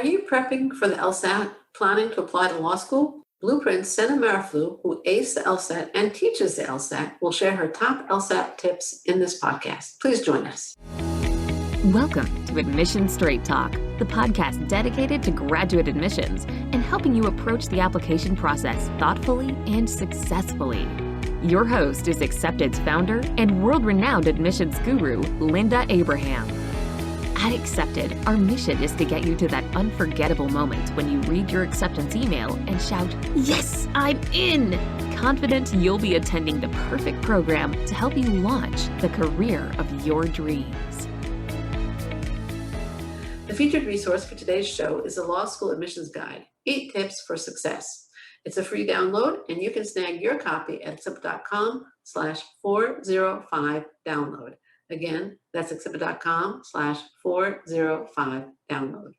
you prepping for the LSAT, planning to apply to law school? Blueprint's Sena Maruflu, who aced the LSAT and teaches the LSAT, will share her top LSAT tips in this podcast. Please join us. Welcome to Admission Straight Talk, the podcast dedicated to graduate admissions and helping you approach the application process thoughtfully and successfully. Your host is Accepted's founder and world-renowned admissions guru, Linda Abraham. At Accepted, our mission is to get you to that unforgettable moment when you read your acceptance email and shout, "Yes, I'm in!" Confident you'll be attending the perfect program to help you launch the career of your dreams. The featured resource for today's show is the Law School Admissions Guide, 8 Tips for Success. It's a free download, and you can snag your copy at accepted.com/405download. Again, that's accepted.com/405download.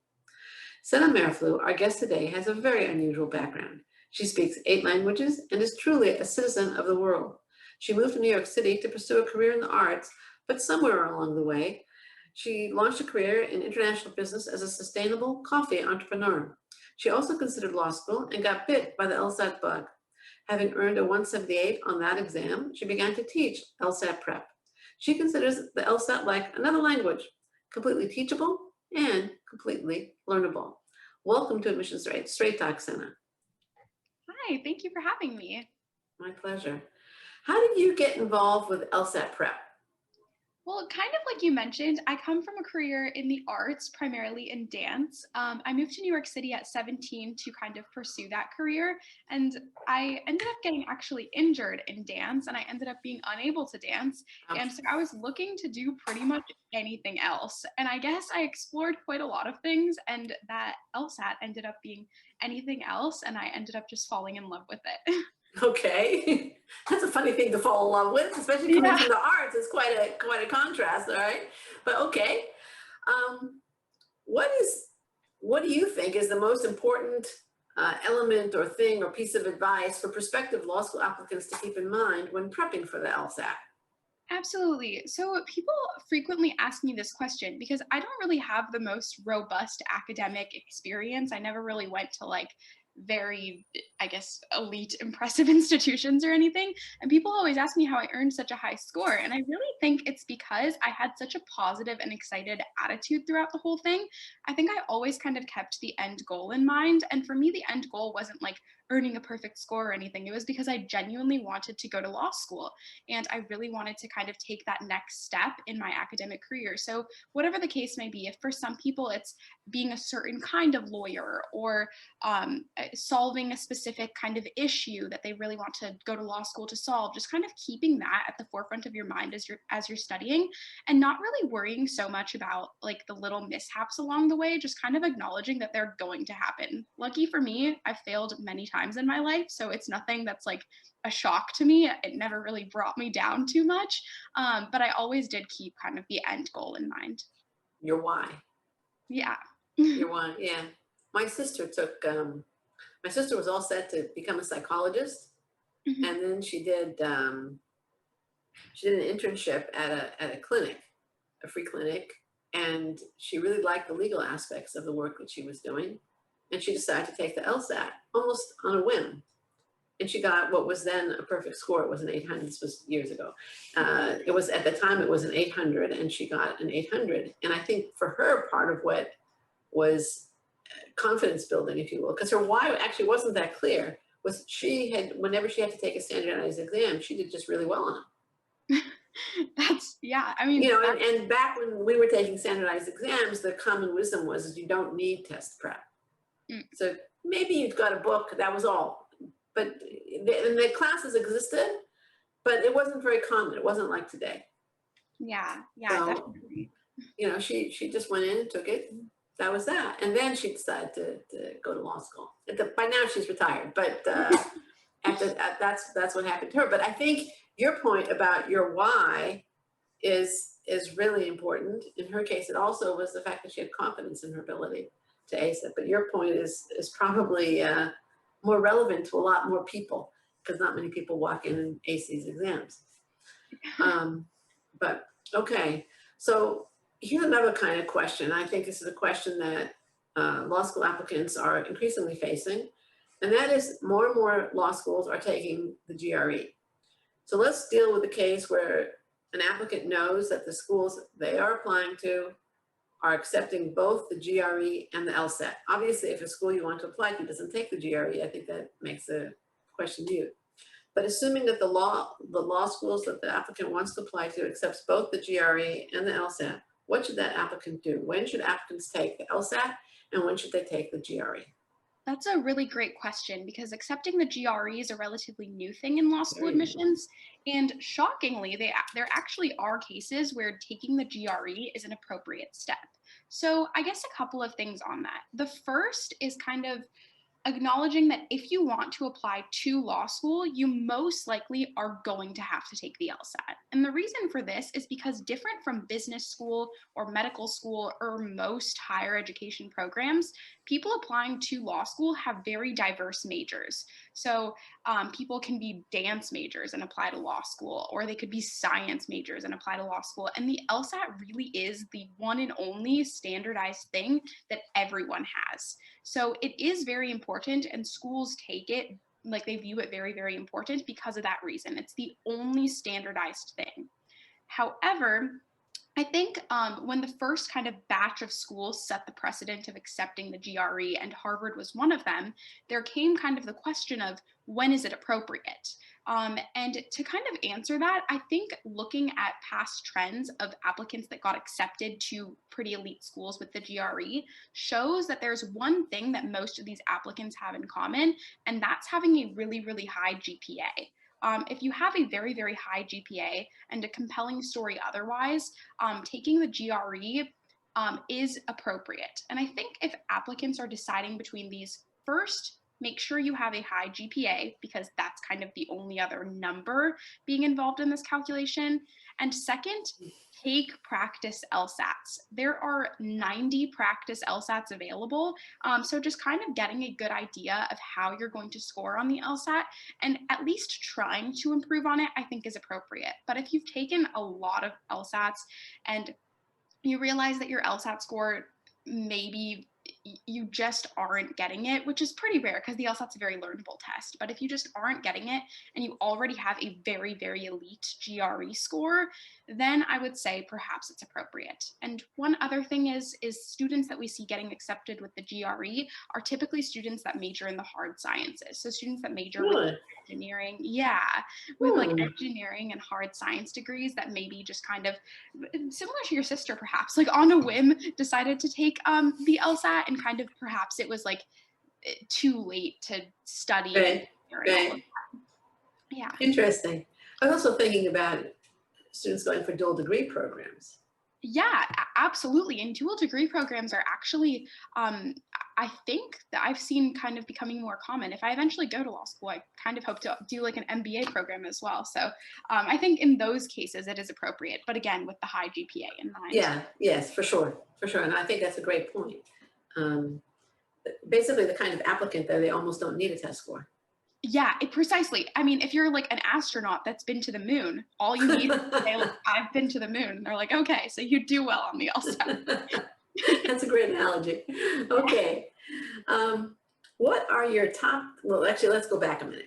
Sena Maruflu, our guest today, has a very unusual background. She speaks 8 languages and is truly a citizen of the world. She moved to New York City to pursue a career in the arts, but somewhere along the way, she launched a career in international business as a sustainable coffee entrepreneur. She also considered law school and got bit by the LSAT bug. Having earned a 178 on that exam, she began to teach LSAT prep. She considers the LSAT like another language, completely teachable and completely learnable. Welcome to Admission Straight Talk, Sena. Hi, thank you for having me. My pleasure. How did you get involved with LSAT prep? Well, kind of like you mentioned, I come from a career in the arts, primarily in dance. I moved to New York City at 17 to kind of pursue that career, and I ended up getting actually injured in dance, and I ended up being unable to dance, and so I was looking to do pretty much anything else, and I guess I explored quite a lot of things, and that LSAT ended up being anything else, and I ended up just falling in love with it. Okay, that's a funny thing to fall in love with, especially coming from the arts. It's quite a contrast, all right? But okay, what do you think is the most important element or thing or piece of advice for prospective law school applicants to keep in mind when prepping for the LSAT? Absolutely. So people frequently ask me this question because I don't really have the most robust academic experience. I never really went to very, I guess, elite, impressive institutions or anything. And people always ask me how I earned such a high score. And I really think it's because I had such a positive and excited attitude throughout the whole thing. I think I always kind of kept the end goal in mind. And for me, the end goal wasn't like earning a perfect score or anything. It was because I genuinely wanted to go to law school. And I really wanted to kind of take that next step in my academic career. So whatever the case may be, if for some people it's being a certain kind of lawyer or solving a specific kind of issue that they really want to go to law school to solve, just kind of keeping that at the forefront of your mind as you're studying, and not really worrying so much about like the little mishaps along the way, just kind of acknowledging that they're going to happen. Lucky for me, I've failed many times in my life, so it's nothing that's like a shock to me. It never really brought me down too much, but I always did keep kind of the end goal in mind. Your why. Yeah. Your why, yeah. My sister was all set to become a psychologist, Mm-hmm. and then she did an internship at a clinic, a free clinic, and she really liked the legal aspects of the work that she was doing, and she decided to take the LSAT almost on a whim, and she got what was then a perfect score. It was an 800. This was years ago. It was at the time it was an 800, and she got an 800. And I think for her, part of what was confidence building, if you will, because her why actually wasn't that clear, was whenever she had to take a standardized exam, she did just really well on them. I mean, and back when we were taking standardized exams, the common wisdom was you don't need test prep. So maybe you've got a book, that was all. But the classes existed, but it wasn't very common. It wasn't like today. Yeah, So, definitely. She just went in and took it. That was that. And then she decided to go to law school. By now she's retired, but that's what happened to her. But I think your point about your why is really important. In her case, it also was the fact that she had confidence in her ability to ace it. But your point is probably more relevant to a lot more people, because not many people walk in and ace these exams. But okay, so here's another kind of question. I think this is a question that law school applicants are increasingly facing, and that is more and more law schools are taking the GRE. So let's deal with the case where an applicant knows that the schools they are applying to are accepting both the GRE and the LSAT. Obviously, if a school you want to apply to doesn't take the GRE, I think that makes the question moot. But assuming that the law schools that the applicant wants to apply to accepts both the GRE and the LSAT, what should that applicant do? When should applicants take the LSAT and when should they take the GRE? That's a really great question because accepting the GRE is a relatively new thing in law school admissions. And shockingly, there actually are cases where taking the GRE is an appropriate step. So I guess a couple of things on that. The first is kind of acknowledging that if you want to apply to law school, you most likely are going to have to take the LSAT. And the reason for this is because different from business school or medical school or most higher education programs, people applying to law school have very diverse majors. So people can be dance majors and apply to law school, or they could be science majors and apply to law school. And the LSAT really is the one and only standardized thing that everyone has. So it is very important, and schools take it like they view it very, very important because of that reason. It's the only standardized thing. However, I think when the first kind of batch of schools set the precedent of accepting the GRE, and Harvard was one of them, there came kind of the question of when is it appropriate? And to kind of answer that, I think looking at past trends of applicants that got accepted to pretty elite schools with the GRE shows that there's one thing that most of these applicants have in common, and that's having a really, really high GPA. If you have a very, very high GPA and a compelling story otherwise, taking the GRE is appropriate. And I think if applicants are deciding between these, first, make sure you have a high GPA because that's kind of the only other number being involved in this calculation. And second, take practice LSATs. There are 90 practice LSATs available. So just kind of getting a good idea of how you're going to score on the LSAT and at least trying to improve on it, I think is appropriate. But if you've taken a lot of LSATs and you realize that your LSAT score maybe you just aren't getting it, which is pretty rare because the LSAT's a very learnable test. But if you just aren't getting it and you already have a very, very elite GRE score, then I would say perhaps it's appropriate. And one other thing is students that we see getting accepted with the GRE are typically students that major in the hard sciences. So students that major with engineering, with like engineering and hard science degrees that maybe just kind of similar to your sister, perhaps like on a whim decided to take the LSAT, and kind of perhaps it was like too late to study. Right. Yeah. Interesting. I was also thinking about students going for dual degree programs. Yeah, absolutely. And dual degree programs are actually, I think that I've seen kind of becoming more common. If I eventually go to law school, I kind of hope to do like an MBA program as well. So I think in those cases it is appropriate, but again, with the high GPA in mind. Yeah, yes, for sure. And I think that's a great point. Basically the kind of applicant that they almost don't need a test score. Yeah, precisely. I mean, if you're like an astronaut that's been to the moon, all you need is to say, like, I've been to the moon. And they're like, okay, so you do well on the LSAT. That's a great analogy. Okay. What are your top, well, actually, let's go back a minute.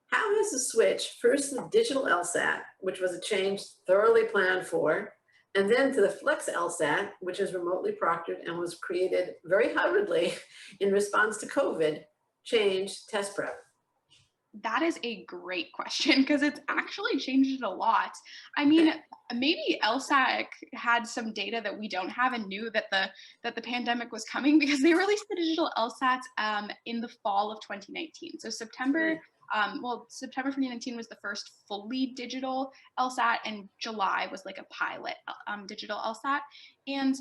How has the switch, first to the digital LSAT, which was a change thoroughly planned for, and then to the Flex LSAT, which is remotely proctored and was created very hurriedly in response to COVID, changed test prep? That is a great question because it's actually changed it a lot. I mean, maybe LSAT had some data that we don't have and knew that the pandemic was coming because they released the digital LSATs in the fall of 2019. So September 2019 was the first fully digital LSAT, and July was like a pilot digital LSAT. And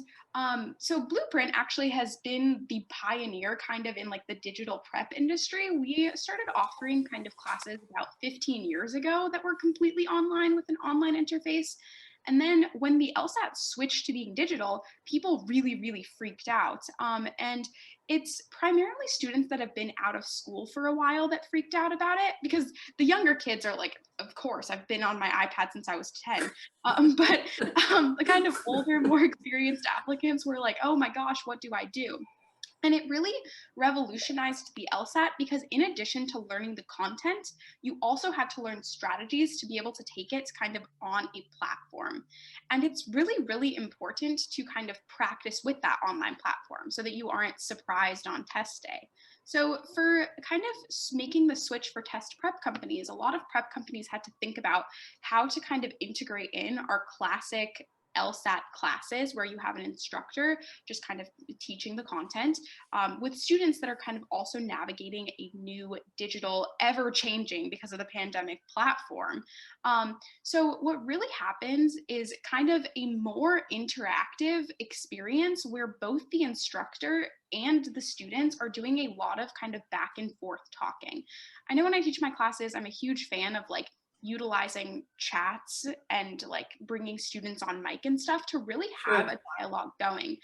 so Blueprint actually has been the pioneer kind of in like the digital prep industry. We started offering kind of classes about 15 years ago that were completely online with an online interface. And then when the LSAT switched to being digital, people really, really freaked out. And it's primarily students that have been out of school for a while that freaked out about it, because the younger kids are like, of course, I've been on my iPad since I was 10. But the kind of older, more experienced applicants were like, oh my gosh, what do I do? And it really revolutionized the LSAT because in addition to learning the content, you also had to learn strategies to be able to take it kind of on a platform. And it's really, really important to kind of practice with that online platform so that you aren't surprised on test day. So for kind of making the switch for test prep companies, a lot of prep companies had to think about how to kind of integrate in our classic LSAT classes where you have an instructor just kind of teaching the content with students that are kind of also navigating a new digital, ever changing because of the pandemic platform. So what really happens is kind of a more interactive experience where both the instructor and the students are doing a lot of kind of back and forth talking. I know when I teach my classes, I'm a huge fan of like utilizing chats and like bringing students on mic and stuff to really have a dialogue going.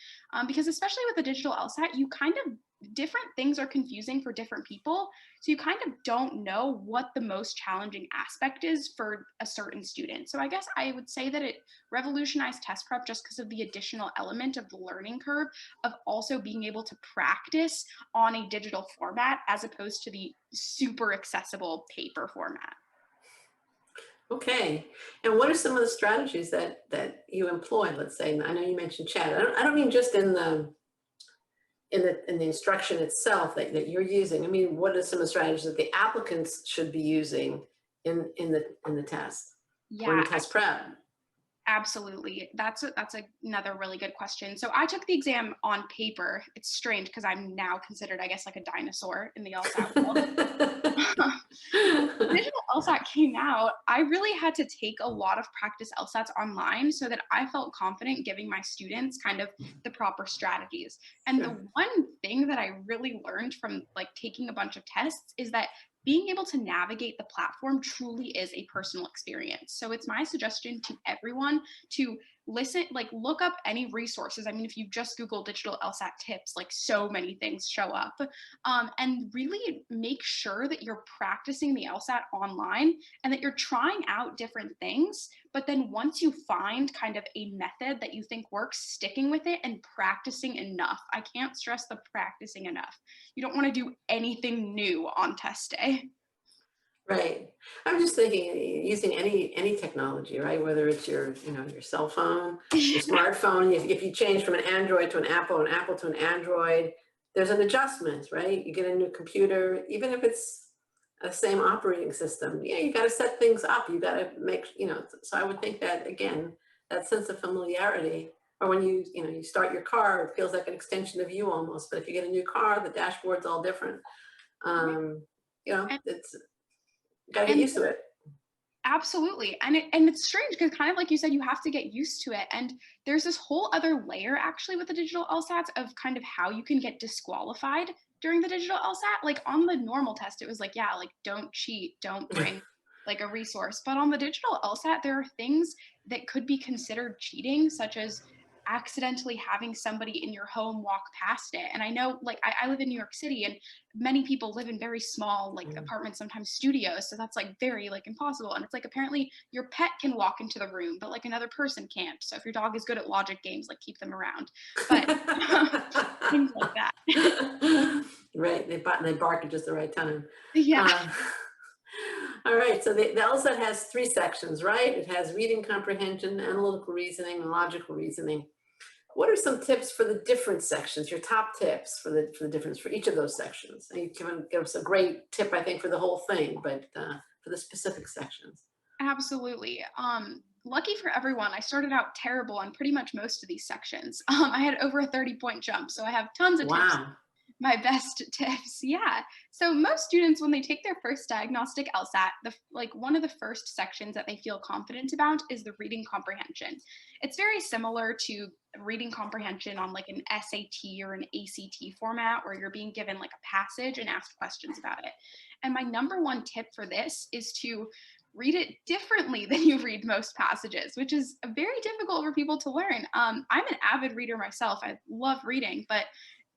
Because especially with the digital LSAT, you kind of different things are confusing for different people. So you kind of don't know what the most challenging aspect is for a certain student. So I guess I would say that it revolutionized test prep just because of the additional element of the learning curve of also being able to practice on a digital format as opposed to the super accessible paper format. Okay. And what are some of the strategies that you employ? Let's say, I know you mentioned chat. I don't mean just in the instruction itself that you're using. I mean, what are some of the strategies that the applicants should be using in the test or in Yeah, the test prep? absolutely. That's another really good question. So I took the exam on paper. It's strange because I'm now considered, I guess, like a dinosaur in the LSAT world. Digital LSAT came out, I really had to take a lot of practice LSATs online so that I felt confident giving my students kind of the proper strategies. And the one thing that I really learned from like taking a bunch of tests is that being able to navigate the platform truly is a personal experience. So it's my suggestion to everyone to listen, like look up any resources. I mean, if you just Google digital LSAT tips, like so many things show up, and really make sure that you're practicing the LSAT online and that you're trying out different things. But then once you find kind of a method that you think works, sticking with it and practicing enough. I can't stress the practicing enough. You don't want to do anything new on test day. Right. I'm just thinking using any technology, right? Whether it's your cell phone, your smartphone. If you change from an Android to an Apple to an Android, there's an adjustment, right? You get a new computer, even if it's the same operating system. Yeah, you got to set things up. You got to make So I would think that again, that sense of familiarity. Or when you start your car, it feels like an extension of you almost. But if you get a new car, the dashboard's all different. And, It's got to get and used to it. absolutely. And it's strange because kind of like you said, you have to get used to it. And there's this whole other layer actually with the digital LSATs of kind of how you can get disqualified during the digital LSAT. Like on the normal test, it was like, yeah, like don't cheat, don't bring like a resource. But on the digital LSAT, there are things that could be considered cheating, such as accidentally having somebody in your home walk past it. And I know like I live in New York City and many people live in very small like apartments, sometimes studios. So that's like very like impossible. And it's like apparently your pet can walk into the room, but like another person can't. So if your dog is good at logic games, like keep them around. But things like that. Right, they bark at just the right time. Yeah. All right, so the LSAT has 3 sections, right? It has reading comprehension, analytical reasoning, and logical reasoning. What are some tips for the different sections, your top tips for the difference for each of those sections? And you can give us a great tip, I think, for the whole thing, but for the specific sections. Absolutely. Lucky for everyone, I started out terrible on pretty much most of these sections. I had over a 30-point jump, so I have tons of tips. Wow. My best tips, yeah. So most students, when they take their first diagnostic LSAT, one of the first sections that they feel confident about is the reading comprehension. It's very similar to reading comprehension on like an SAT or an ACT format where you're being given like a passage and asked questions about it. And my number one tip for this is to read it differently than you read most passages, which is very difficult for people to learn. I'm an avid reader myself. I love reading, but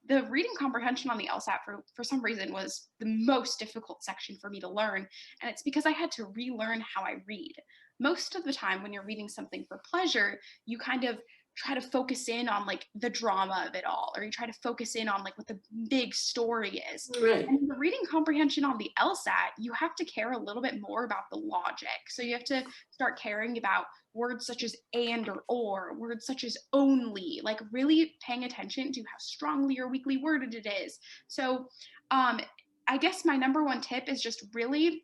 the reading comprehension on the LSAT for some reason was the most difficult section for me to learn. And it's because I had to relearn how I read. Most of the time when you're reading something for pleasure, you kind of try to focus in on like the drama of it all, or you try to focus in on like what the big story is. Right. And the reading comprehension on the LSAT, you have to care a little bit more about the logic. So you have to start caring about words such as and or, words such as only, like really paying attention to how strongly or weakly worded it is. So I guess my number one tip is just really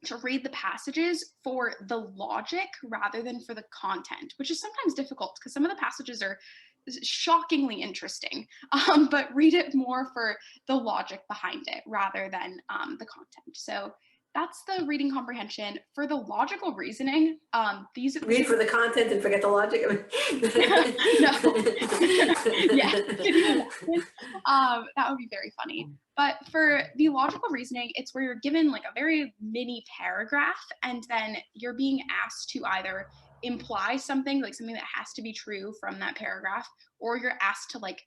to read the passages for the logic rather than for the content, which is sometimes difficult because some of the passages are shockingly interesting, but read it more for the logic behind it rather than the content. So that's the reading comprehension. For the logical reasoning, Read for the content and forget the logic. No. Yeah, can you imagine? That would be very funny. But for the logical reasoning, it's where you're given like a very mini paragraph, and then you're being asked to either imply something, like something that has to be true from that paragraph, or you're asked to like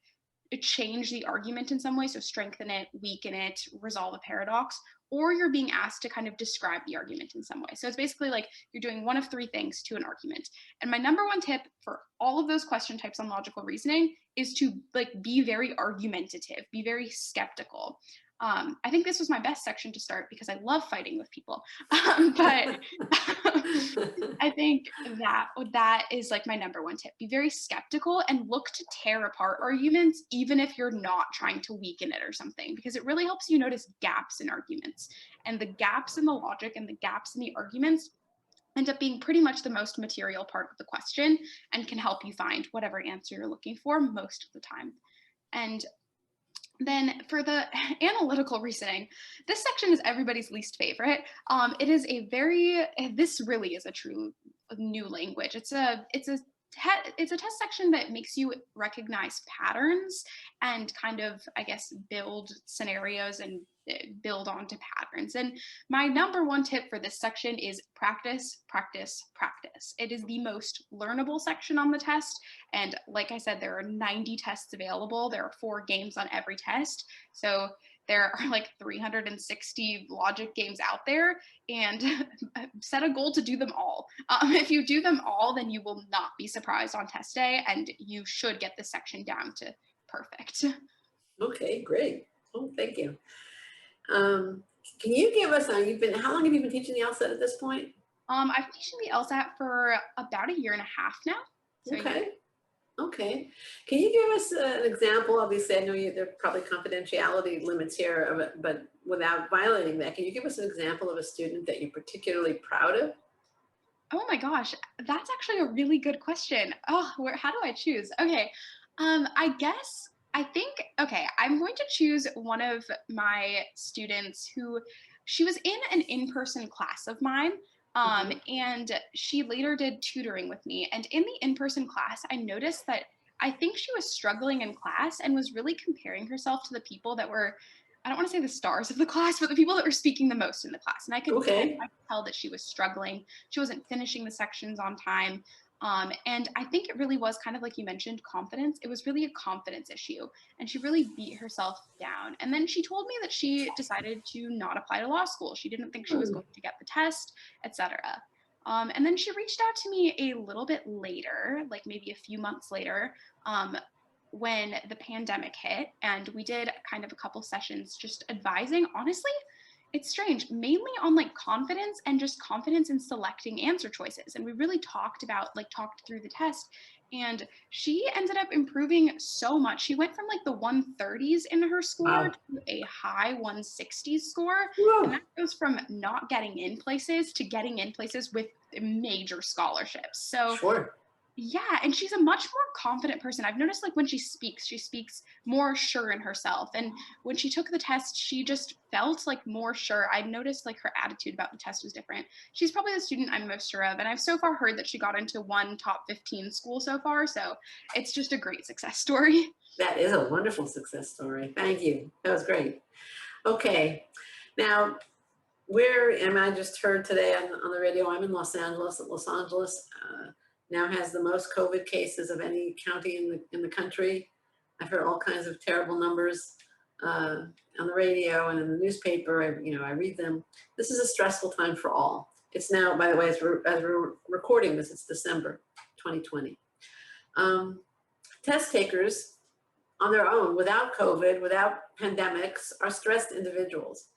change the argument in some way, so strengthen it, weaken it, resolve a paradox, or you're being asked to kind of describe the argument in some way. So it's basically like you're doing one of three things to an argument. And my number one tip for all of those question types on logical reasoning is to like be very argumentative, be very skeptical. I think this was my best section to start because I love fighting with people. But I think that is like my number one tip. Be very skeptical and look to tear apart arguments, even if you're not trying to weaken it or something, because it really helps you notice gaps in arguments. And the gaps in the logic and the gaps in the arguments end up being pretty much the most material part of the question and can help you find whatever answer you're looking for most of the time. And then for the analytical reasoning, this section is everybody's least favorite. It is this really is a true new language. It's a test section that makes you recognize patterns and kind of, I guess, build scenarios and build onto patterns. And my number one tip for this section is practice, practice, practice. It is the most learnable section on the test. And like I said, there are 90 tests available. There are 4 games on every test. So there are like 360 logic games out there, and set a goal to do them all. If you do them all, then you will not be surprised on test day, and you should get this section down to perfect. Okay, great. Oh, thank you. Can you give us how long have you been teaching the LSAT at this point? I've been teaching the LSAT for about a year and a half now. So okay. Okay. Can you give us an example? Obviously, I know there are probably confidentiality limits here, of it, but without violating that, can you give us an example of a student that you're particularly proud of? Oh my gosh, that's actually a really good question. Oh, how do I choose? Okay, I'm going to choose one of my students who, she was in an in-person class of mine, and she later did tutoring with me. And in the in-person class, I noticed that I think she was struggling in class and was really comparing herself to the people that were, I don't want to say the stars of the class, but the people that were speaking the most in the class. And I could tell that she was struggling. She wasn't finishing the sections on time. And I think it really was kind of like you mentioned, confidence. It was really a confidence issue, and she really beat herself down. And then she told me that she decided to not apply to law school. She didn't think she was going to get the test, etc. And then she reached out to me a little bit later, like maybe a few months later, when the pandemic hit, and we did kind of a couple sessions just advising. Honestly, it's strange, mainly on like confidence and just confidence in selecting answer choices. And we really talked through the test, and she ended up improving so much. She went from like the 130s in her score to a high 160s score. Whoa. And that goes from not getting in places to getting in places with major scholarships. So yeah, and she's a much more confident person. I've noticed like when she speaks more sure in herself. And when she took the test, she just felt like more sure. I noticed like her attitude about the test was different. She's probably the student I'm most sure of. And I've so far heard that she got into one top 15 school so far. So it's just a great success story. That is a wonderful success story. Thank you. That was great. Okay. Now, I just heard today on the radio, I'm in Los Angeles. Los Angeles now has the most COVID cases of any county in the country. I've heard all kinds of terrible numbers on the radio and in the newspaper. I read them. This is a stressful time for all. It's now, by the way, as we're recording this, it's December 2020. Test takers on their own, without COVID, without pandemics, are stressed individuals.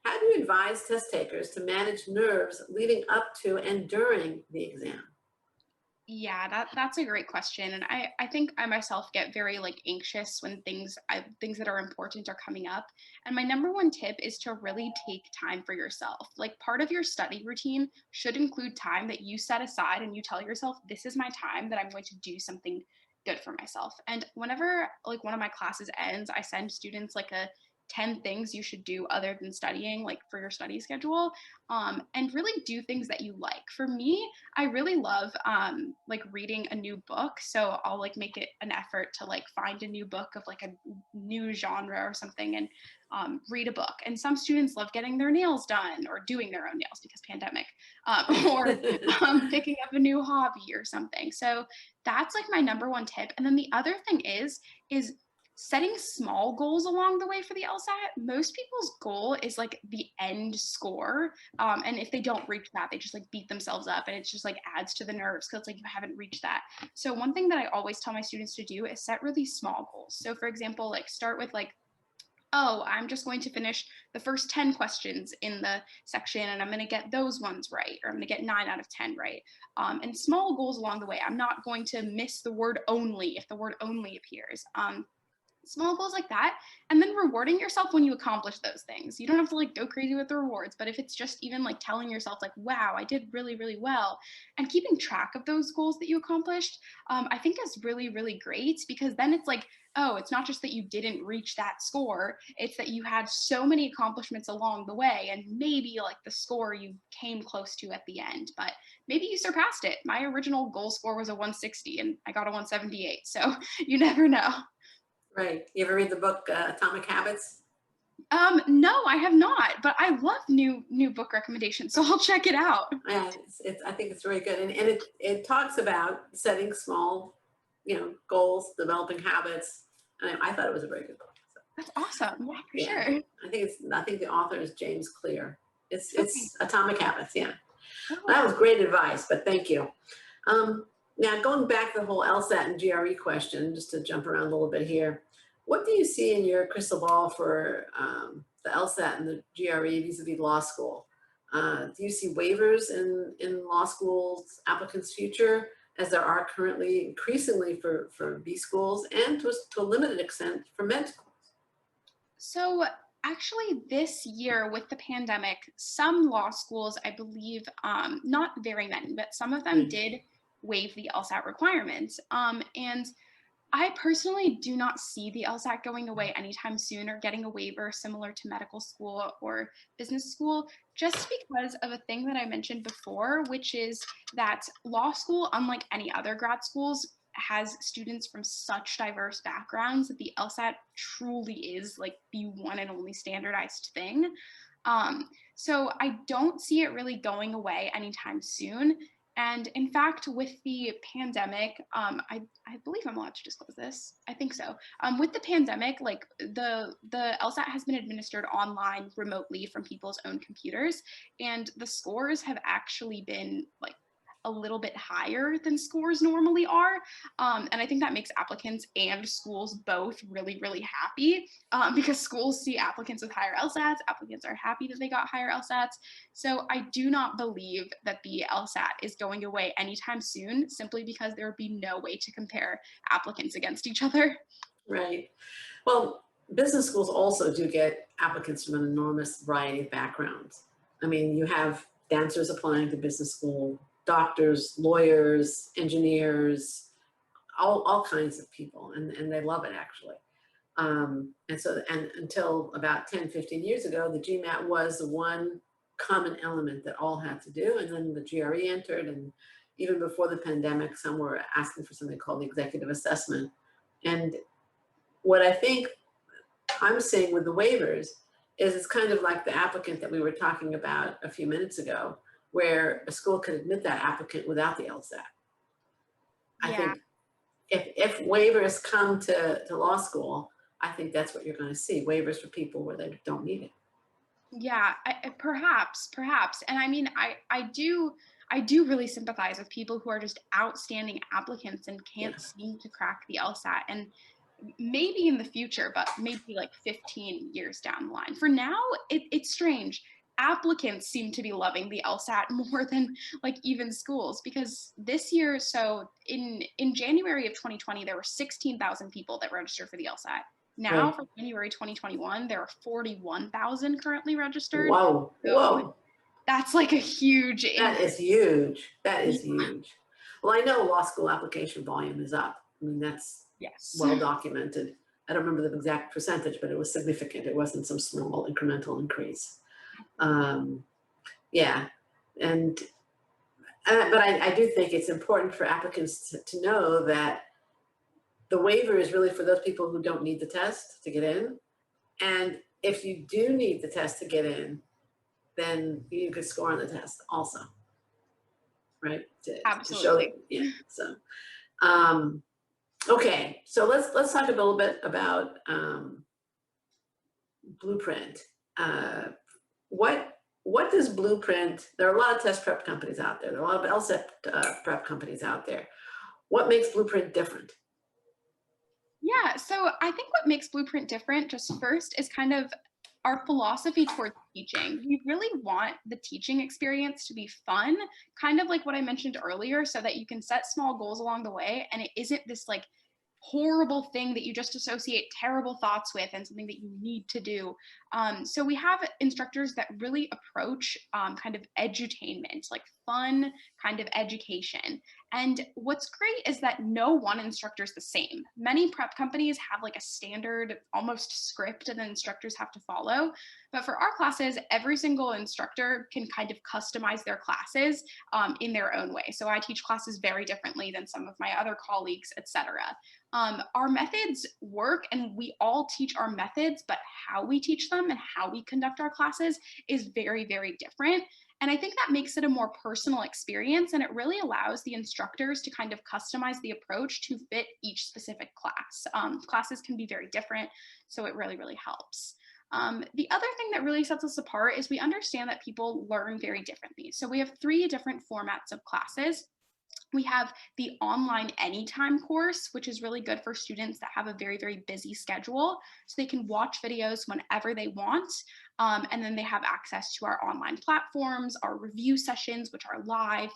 How do you advise test takers to manage nerves leading up to and during the exam? Yeah, that's a great question. And I think I myself get very like anxious when things that are important are coming up. And my number one tip is to really take time for yourself. Like part of your study routine should include time that you set aside and you tell yourself, this is my time that I'm going to do something good for myself. And whenever like one of my classes ends, I send students like a 10 things you should do other than studying, like for your study schedule, and really do things that you like. For me, I really love like reading a new book. So I'll like make it an effort to like find a new book of like a new genre or something and read a book. And some students love getting their nails done or doing their own nails because pandemic, or picking up a new hobby or something. So that's like my number one tip. And then the other thing is setting small goals along the way for the LSAT. Most people's goal is like the end score. And if they don't reach that, they just like beat themselves up and it just like adds to the nerves because it's like you haven't reached that. So one thing that I always tell my students to do is set really small goals. So for example, like start with like, oh, I'm just going to finish the first 10 questions in the section and I'm going to get those ones right, or I'm going to get 9 out of 10 right. And small goals along the way. I'm not going to miss the word only if the word only appears. Small goals like that, and then rewarding yourself when you accomplish those things. You don't have to like go crazy with the rewards, but if it's just even like telling yourself like, wow, I did really, really well, and keeping track of those goals that you accomplished, I think is really, really great, because then it's like, oh, it's not just that you didn't reach that score, it's that you had so many accomplishments along the way, and maybe like the score you came close to at the end, but maybe you surpassed it. My original goal score was a 160 and I got a 178, so you never know. Right. You ever read the book Atomic Habits? No, I have not, but I love new book recommendations, so I'll check it out. Yeah, I think it's very good. And it talks about setting small, goals, developing habits. And I thought it was a very good book. So, That's awesome. Yeah, for yeah, sure. I think the author is James Clear. It's Okay. Atomic Habits. Yeah. Oh, That was great advice, but thank you. Now, going back to the whole LSAT and GRE question, just to jump around a little bit here, what do you see in your crystal ball for the LSAT and the GRE vis-a-vis law school? Do you see waivers in law schools applicants' future, as there are currently increasingly for B schools and to a limited extent for med schools? so actually this year with the pandemic, some law schools, I believe, not very many, but some of them did waive the LSAT requirements. And I personally do not see the LSAT going away anytime soon or getting a waiver similar to medical school or business school, just because of a thing that I mentioned before, which is that law school, unlike any other grad schools, has students from such diverse backgrounds that the LSAT truly is like the one and only standardized thing. So I don't see it really going away anytime soon. And in fact, with the pandemic, I believe I'm allowed to disclose this. I think so. With the pandemic, like the LSAT has been administered online remotely from people's own computers, and the scores have actually been like a little bit higher than scores normally are. And I think that makes applicants and schools both really, really happy, because schools see applicants with higher LSATs, applicants are happy that they got higher LSATs. So I do not believe that the LSAT is going away anytime soon, simply because there would be no way to compare applicants against each other. Right. Well, business schools also do get applicants from an enormous variety of backgrounds. I mean, you have dancers applying to business school, doctors, lawyers, engineers, all kinds of people, and they love it actually. And until about 10, 15 years ago, the GMAT was the one common element that all had to do, and then the GRE entered, and even before the pandemic, some were asking for something called the executive assessment. And what I think I'm seeing with the waivers is it's kind of like the applicant that we were talking about a few minutes ago, where a school could admit that applicant without the LSAT. I think if waivers come to law school, I think that's what you're going to see, waivers for people where they don't need it. Yeah, perhaps. And I mean, I do really sympathize with people who are just outstanding applicants and can't Yes. seem to crack the LSAT. And maybe in the future, but maybe like 15 years down the line. For now, it's strange. Applicants seem to be loving the LSAT more than like even schools, because this year, so in January of 2020, there were 16,000 people that registered for the LSAT. Now Right. for January 2021, there are 41,000 currently registered. Whoa, So whoa. that's like a huge That increase. is huge. That is huge. Well, I know law school application volume is up. I mean, that's Yes. well documented. I don't remember the exact percentage, but it was significant. It wasn't some small incremental increase. Yeah, and but I do think it's important for applicants to know that the waiver is really for those people who don't need the test to get in. And if you do need the test to get in, then you could score on the test also, right? To show Absolutely. that, yeah. So, okay, so let's talk a little bit about Blueprint. What does Blueprint? There are a lot of test prep companies out there. There are a lot of LSAT prep companies out there. What makes Blueprint different? Yeah, so I think what makes Blueprint different, just first, is kind of our philosophy towards teaching. We really want the teaching experience to be fun, kind of like what I mentioned earlier, so that you can set small goals along the way and it isn't this like horrible thing that you just associate terrible thoughts with and something that you need to do. So we have instructors that really approach kind of edutainment, like fun kind of education. And what's great is that no one instructor is the same. Many prep companies have like a standard almost script that instructors have to follow. But for our classes, every single instructor can kind of customize their classes in their own way. So I teach classes very differently than some of my other colleagues, etc. Our methods work and we all teach our methods, but how we teach them and how we conduct our classes is very, very different. And I think that makes it a more personal experience, and it really allows the instructors to kind of customize the approach to fit each specific class. Classes can be very different, so it really, really helps. The other thing that really sets us apart is we understand that people learn very differently. So we have 3 different formats of classes. We have the online anytime course, which is really good for students that have a very, very busy schedule. So they can watch videos whenever they want. And then they have access to our online platforms, our review sessions, which are live,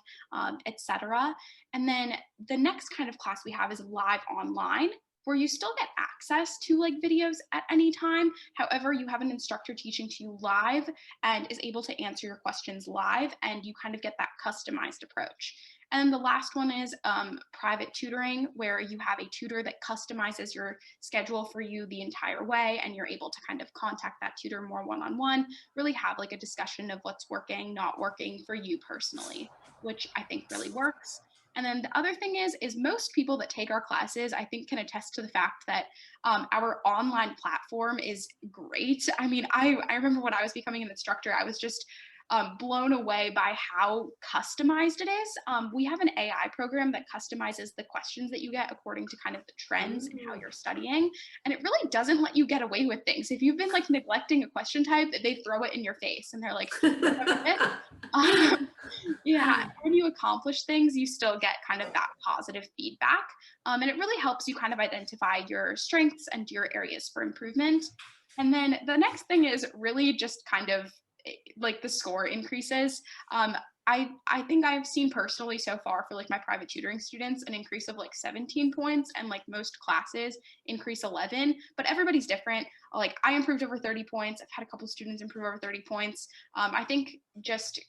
etc. And then the next kind of class we have is live online, where you still get access to like videos at any time. However, you have an instructor teaching to you live and is able to answer your questions live, and you kind of get that customized approach. And the last one is private tutoring, where you have a tutor that customizes your schedule for you the entire way, and you're able to kind of contact that tutor more one-on-one, really have like a discussion of what's working, not working for you personally, which I think really works. And then the other thing is most people that take our classes, I think, can attest to the fact that our online platform is great. I mean, I remember when I was becoming an instructor, I was just blown away by how customized it is. We have an AI program that customizes the questions that you get according to kind of the trends and how you're studying. And it really doesn't let you get away with things. If you've been like neglecting a question type, they throw it in your face and they're like, yeah, when you accomplish things, you still get kind of that positive feedback. And it really helps you kind of identify your strengths and your areas for improvement. And then the next thing is really just kind of like the score increases. I think I've seen personally so far for like my private tutoring students an increase of like 17 points, and like most classes increase 11, but everybody's different. Like I improved over 30 points. I've had a couple students improve over 30 points. I think just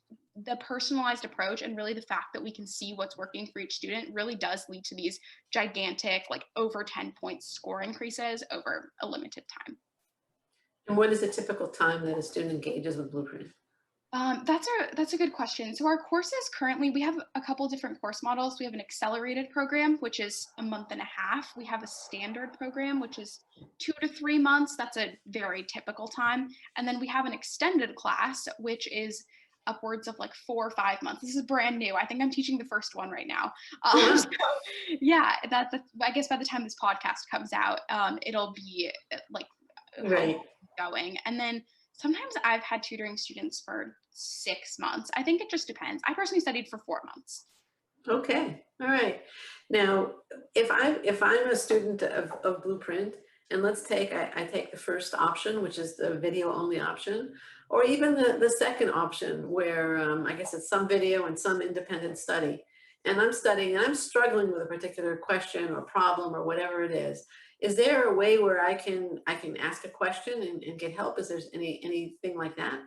the personalized approach and really the fact that we can see what's working for each student really does lead to these gigantic like over 10 points score increases over a limited time. And what is the typical time that a student engages with Blueprint? That's a good question. So our courses currently, we have a couple different course models. We have an accelerated program, which is a month and a half. We have a standard program, which is 2 to 3 months. That's a very typical time. And then we have an extended class, which is upwards of like 4 or 5 months. This is brand new. I think I'm teaching the first one right now. So yeah, I guess by the time this podcast comes out, it'll be like Right. going. And then Sometimes I've had tutoring students for 6 months. I think it just depends. I personally studied for 4 months. Okay, all right. Now, if I'm a student of Blueprint, and let's take I take the first option, which is the video only option, or even the second option where I guess it's some video and some independent study, and I'm studying and I'm struggling with a particular question or problem or whatever it is. Is there a way where I can ask a question and get help? Is there anything like that?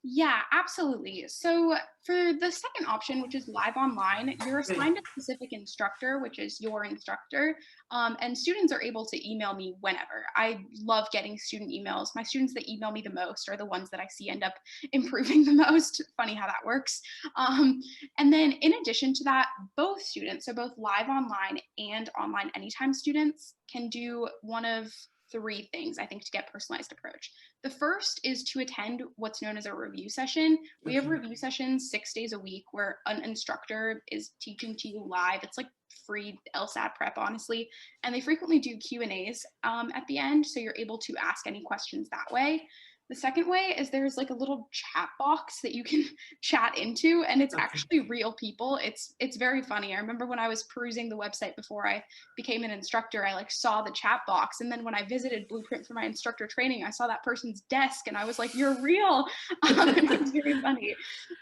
Yeah, absolutely. So for the second option, which is live online, you're Right. assigned a specific instructor, which is your instructor, and students are able to email me whenever. I love getting student emails. My students that email me the most are the ones that I see end up improving the most. Funny how that works. Um, and then in addition to that, both students, so both live online and online anytime students, can do one of three things, I think, to get personalized approach. The first is to attend what's known as a review session. We have Okay. review sessions 6 days a week where an instructor is teaching to you live. It's like free LSAT prep, honestly, and they frequently do Q&As at the end, so you're able to ask any questions that way. The second way is there's like a little chat box that you can chat into, and it's Okay. actually real people. It's very funny. I remember when I was perusing the website before I became an instructor, I like saw the chat box, and then when I visited Blueprint for my instructor training, I saw that person's desk, and I was like, "You're real!" And it was very funny.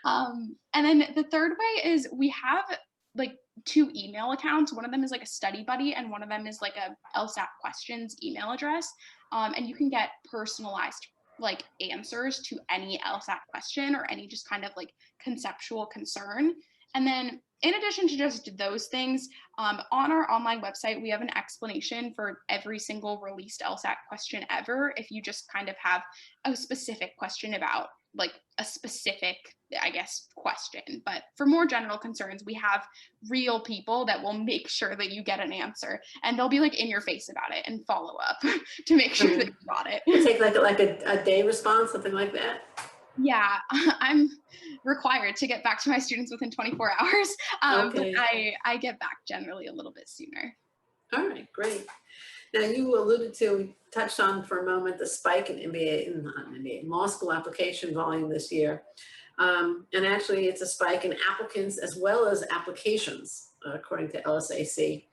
And then the third way is we have like two email accounts. One of them is like a study buddy, and one of them is like a LSAT questions email address. And you can get personalized like answers to any LSAT question or any just kind of like conceptual concern. And then in addition to just those things, on our online website, we have an explanation for every single released LSAT question ever. If you just kind of have a specific question about like a specific, I guess, question. But for more general concerns, we have real people that will make sure that you get an answer, and they'll be like in your face about it and follow up to make sure that you got it. We'll take like a day response, something like that. Yeah, I'm required to get back to my students within 24 hours, but Okay. I get back generally a little bit sooner. All right, great. Now you alluded to, we touched on for a moment the spike in not MBA, in law school application volume this year. And actually it's a spike in applicants as well as applications, according to LSAC.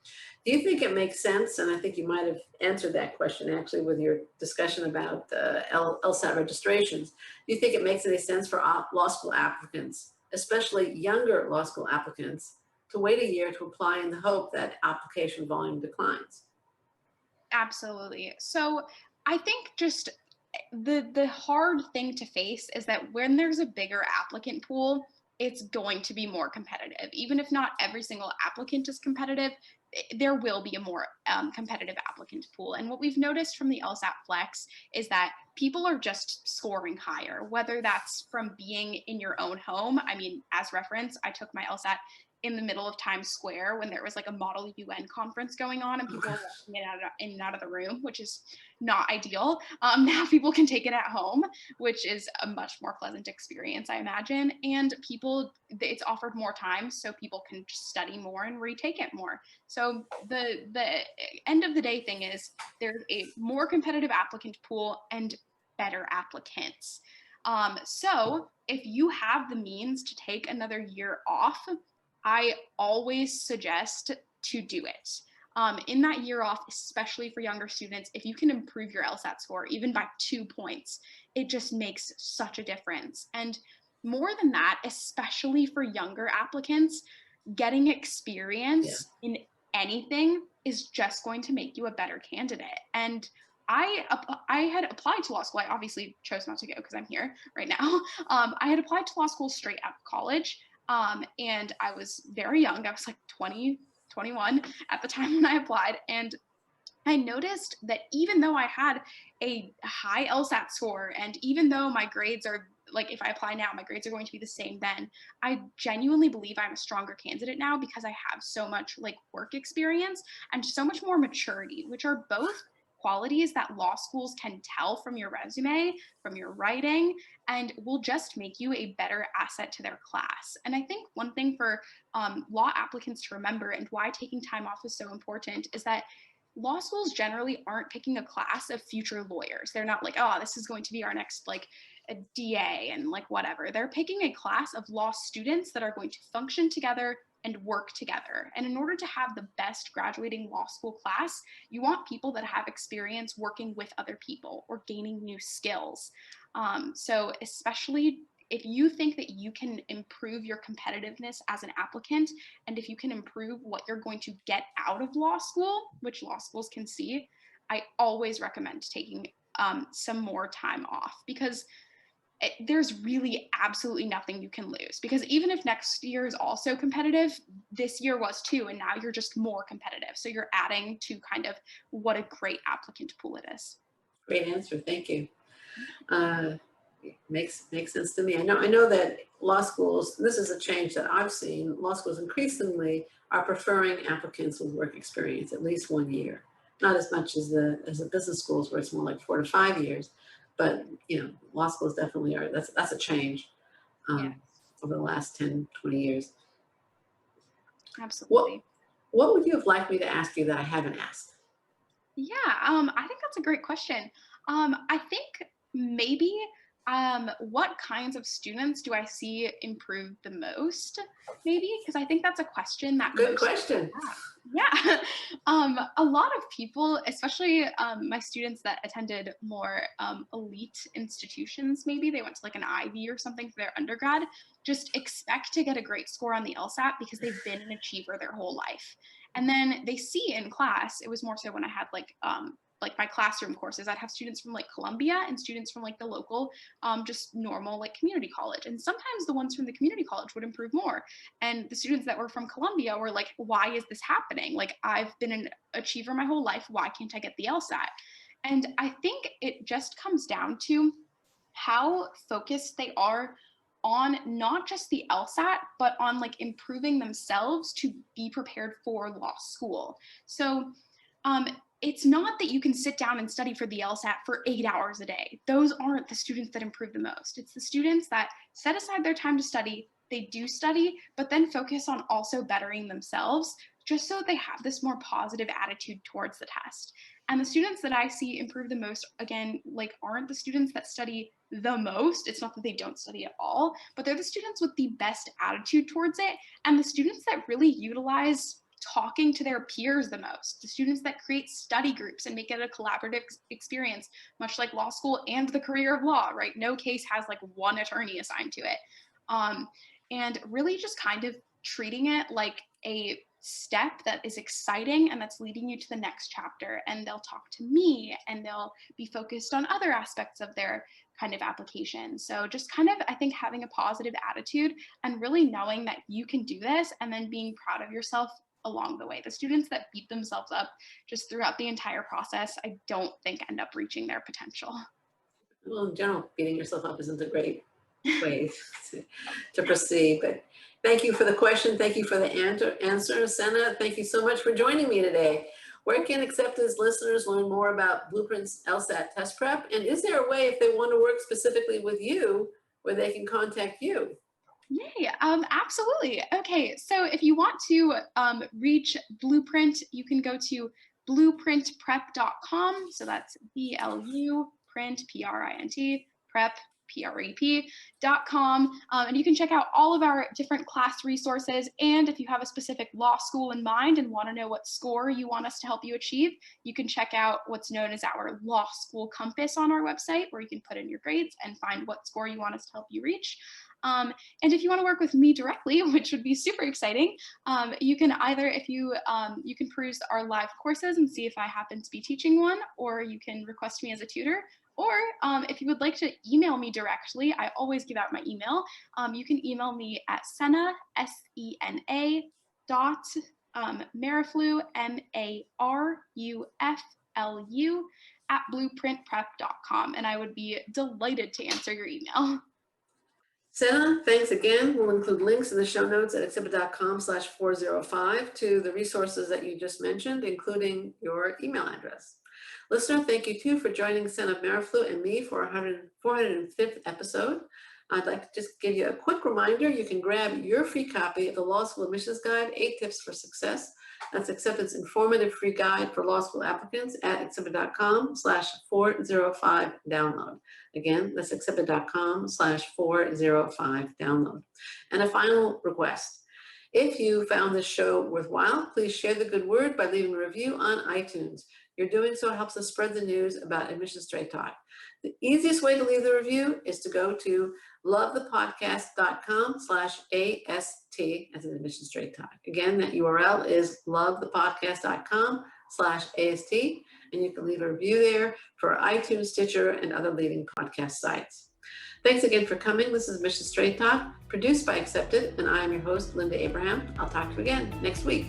Do you think it makes sense? And I think you might have answered that question actually with your discussion about LSAT registrations. Do you think it makes any sense for law school applicants, especially younger law school applicants, to wait a year to apply in the hope that application volume declines? Absolutely. So I think just the hard thing to face is that when there's a bigger applicant pool, it's going to be more competitive. Even if not every single applicant is competitive, there will be a more competitive applicant pool. And what we've noticed from the LSAT Flex is that people are just scoring higher, whether that's from being in your own home. I mean, as reference, I took my LSAT in the middle of Times Square when there was like a Model UN conference going on and people were walking in and out of the room, which is not ideal. Now people can take it at home, which is a much more pleasant experience, I imagine. And it's offered more time so people can study more and retake it more. So the end of the day thing is there's a more competitive applicant pool and better applicants. So if you have the means to take another year off, I always suggest to do it. In that year off, especially for younger students, if you can improve your LSAT score even by 2 points, it just makes such a difference. And more than that, especially for younger applicants, getting Yeah. experience in anything is just going to make you a better candidate. And I had applied to law school. I obviously chose not to go because I'm here right now. I had applied to law school straight out of college. And I was very young. I was like 20, 21 at the time when I applied. And I noticed that even though I had a high LSAT score, and even though my grades are like, if I apply now, my grades are going to be the same then, I genuinely believe I'm a stronger candidate now because I have so much like work experience and so much more maturity, which are both qualities that law schools can tell from your resume, from your writing, and will just make you a better asset to their class. And I think one thing for law applicants to remember and why taking time off is so important is that law schools generally aren't picking a class of future lawyers. They're not like, oh, this is going to be our next like a DA and like whatever. They're picking a class of law students that are going to function together and work together. And in order to have the best graduating law school class, you want people that have experience working with other people or gaining new skills. So especially if you think that you can improve your competitiveness as an applicant, and if you can improve what you're going to get out of law school, which law schools can see, I always recommend taking some more time off, because there's really absolutely nothing you can lose, because even if next year is also competitive, this year was too, and now you're just more competitive. So you're adding to kind of what a great applicant pool it is. Great answer. Thank you. Makes sense to me. I know that law schools, this is a change that I've seen, law schools increasingly are preferring applicants with work experience, at least 1 year. Not as much as the business schools where it's more like 4 to 5 years, but law schools definitely are. That's a change Yeah, over the last 10, 20 years. absolutely. What would you have liked me to ask you that I haven't asked? Yeah, I think that's a great question. I think maybe what kinds of students do I see improve the most? Maybe because I think that's a question that Good most question. have. Yeah, a lot of people, especially my students that attended more elite institutions, maybe they went to like an Ivy or something for their undergrad, just expect to get a great score on the LSAT because they've been an achiever their whole life. And then they see in class, it was more so when I had like my classroom courses, I'd have students from like Columbia and students from like the local, just normal like community college. And sometimes the ones from the community college would improve more. And the students that were from Columbia were like, why is this happening? Like, I've been an achiever my whole life. Why can't I get the LSAT? And I think it just comes down to how focused they are on not just the LSAT, but on like improving themselves to be prepared for law school. So it's not that you can sit down and study for the LSAT for 8 hours a day. Those aren't the students that improve the most. It's the students that set aside their time to study, they do study, but then focus on also bettering themselves, just so they have this more positive attitude towards the test. And the students that I see improve the most, again, like aren't the students that study the most. It's not that they don't study at all, but they're the students with the best attitude towards it, and the students that really utilize talking to their peers the most, the students that create study groups and make it a collaborative experience, much like law school and the career of law, right? No case has like one attorney assigned to it. And really just kind of treating it like a step that is exciting and that's leading you to the next chapter. And they'll talk to me and they'll be focused on other aspects of their kind of application. So just kind of, I think, having a positive attitude and really knowing that you can do this and then being proud of yourself along the way. The students that beat themselves up just throughout the entire process, I don't think end up reaching their potential. Well, in general, beating yourself up isn't a great way to proceed, but thank you for the question. Thank you for the answer, Sena. Thank you so much for joining me today. Where can acceptance listeners learn more about Blueprint's LSAT test prep? And is there a way, if they want to work specifically with you, where they can contact you? Yay, absolutely. Okay, so if you want to reach Blueprint, you can go to blueprintprep.com. So that's BLU print, prep, prep.com. And you can check out all of our different class resources. And if you have a specific law school in mind and want to know what score you want us to help you achieve, you can check out what's known as our law school compass on our website, where you can put in your grades and find what score you want us to help you reach. And if you want to work with me directly, which would be super exciting, you can either, if you can peruse our live courses and see if I happen to be teaching one, or you can request me as a tutor. Or if you would like to email me directly, I always give out my email. You can email me at Sena, SENA, dot Maruflu, MARUFLU, at blueprintprep.com. And I would be delighted to answer your email. Sena, thanks again. We'll include links in the show notes at exhibit.com/405 to the resources that you just mentioned, including your email address. Listener, thank you too for joining Sena Maruflu and me for our 405th episode. I'd like to just give you a quick reminder. You can grab your free copy of the Law School Admissions Guide, 8 Tips for Success. That's Acceptance Informative Free Guide for Law School Applicants at accepted.com/405 download. Again, that's accepted.com/405 download. And a final request. If you found this show worthwhile, please share the good word by leaving a review on iTunes. Your doing so helps us spread the news about Admission Straight Talk. The easiest way to leave the review is to go to lovethepodcast.com/AST as an Admission Straight Talk. Again, that URL is lovethepodcast.com/AST, and you can leave a review there for iTunes, Stitcher, and other leading podcast sites. Thanks again for coming. This is Admission Straight Talk, produced by Accepted, and I am your host, Linda Abraham. I'll talk to you again next week.